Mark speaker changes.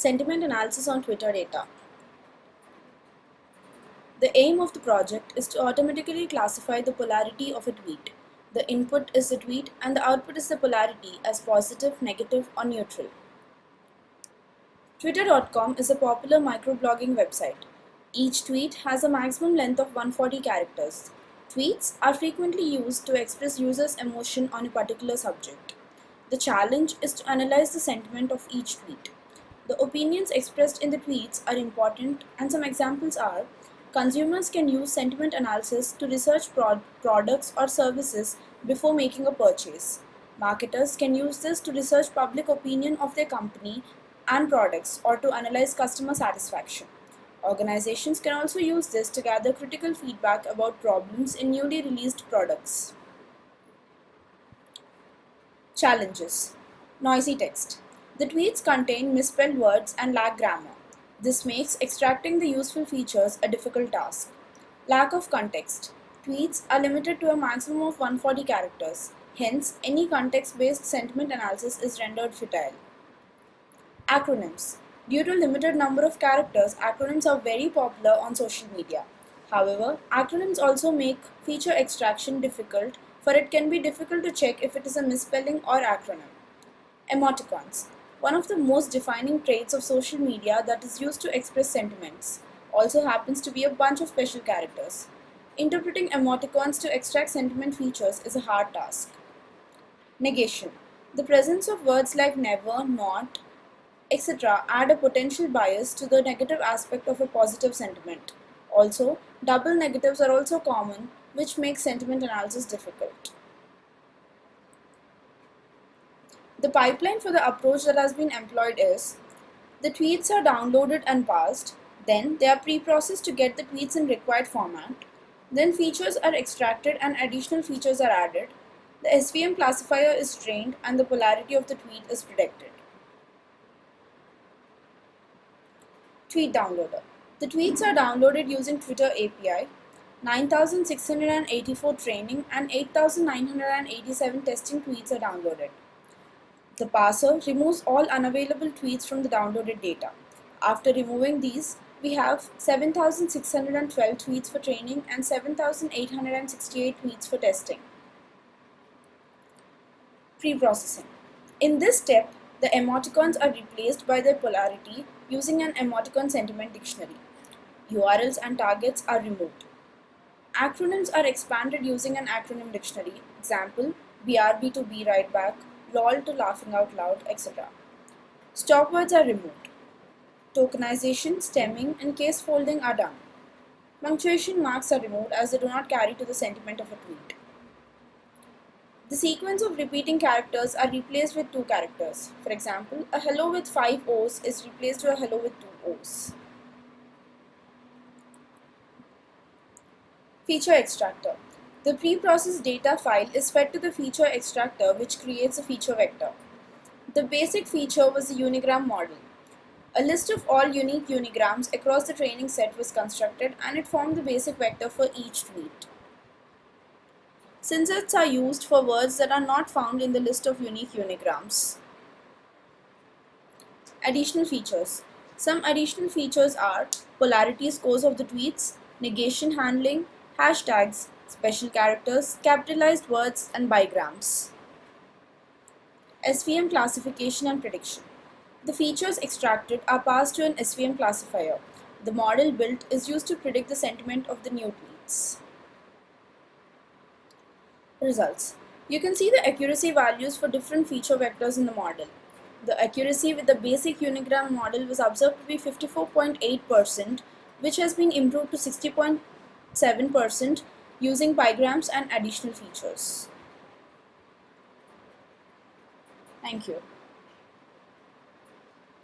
Speaker 1: Sentiment analysis on Twitter data. The aim of the project is to automatically classify the polarity of a tweet. The input is the tweet and the output is the polarity as positive, negative, or neutral. Twitter.com is a popular microblogging website. Each tweet has a maximum length of 140 characters. Tweets are frequently used to express users' emotion on a particular subject. The challenge is to analyze the sentiment of each tweet. The opinions expressed in the tweets are important, and some examples are: consumers can use sentiment analysis to research products or services before making a purchase. Marketers can use this to research public opinion of their company and products or to analyze customer satisfaction. Organizations can also use this to gather critical feedback about problems in newly released products. Challenges. Noisy text. The tweets contain misspelled words and lack grammar. This makes extracting the useful features a difficult task. Lack of context. Tweets are limited to a maximum of 140 characters. Hence, any context-based sentiment analysis is rendered futile. Acronyms. Due to limited number of characters, acronyms are very popular on social media. However, acronyms also make feature extraction difficult, for it can be difficult to check if it is a misspelling or acronym. Emoticons. One of the most defining traits of social media that is used to express sentiments also happens to be a bunch of special characters. Interpreting emoticons to extract sentiment features is a hard task. Negation. The presence of words like never, not, etc. add a potential bias to the negative aspect of a positive sentiment. Also, double negatives are also common, which makes sentiment analysis difficult. The pipeline for the approach that has been employed is: the tweets are downloaded and parsed, then they are pre-processed to get the tweets in required format, then features are extracted and additional features are added, the SVM classifier is trained and the polarity of the tweet is predicted. Tweet downloader. The tweets are downloaded using Twitter API. 9,684 training and 8,987 testing tweets are downloaded. The parser removes all unavailable tweets from the downloaded data. After removing these, we have 7,612 tweets for training and 7,868 tweets for testing. Pre-processing. In this step, the emoticons are replaced by their polarity using an emoticon sentiment dictionary. URLs and targets are removed. Acronyms are expanded using an acronym dictionary. Example: BRB to be right back, LOL to laughing out loud, etc. Stop words are removed. Tokenization, stemming, and case folding are done. Punctuation marks are removed as they do not carry to the sentiment of a tweet. The sequence of repeating characters are replaced with 2 characters. For example, a hello with 5 O's is replaced to a hello with 2 O's. Feature extractor. The pre-processed data file is fed to the feature extractor, which creates a feature vector. The basic feature was the unigram model. A list of all unique unigrams across the training set was constructed, and it formed the basic vector for each tweet. Synsets are used for words that are not found in the list of unique unigrams. Additional features. Some additional features are polarity scores of the tweets, negation handling, hashtags, special characters, capitalized words, and bigrams. SVM classification and prediction. The features extracted are passed to an SVM classifier. The model built is used to predict the sentiment of the new tweets. Results. You can see the accuracy values for different feature vectors in the model. The accuracy with the basic unigram model was observed to be 54.8%, which has been improved to 60.7% using bigrams and additional features. Thank you.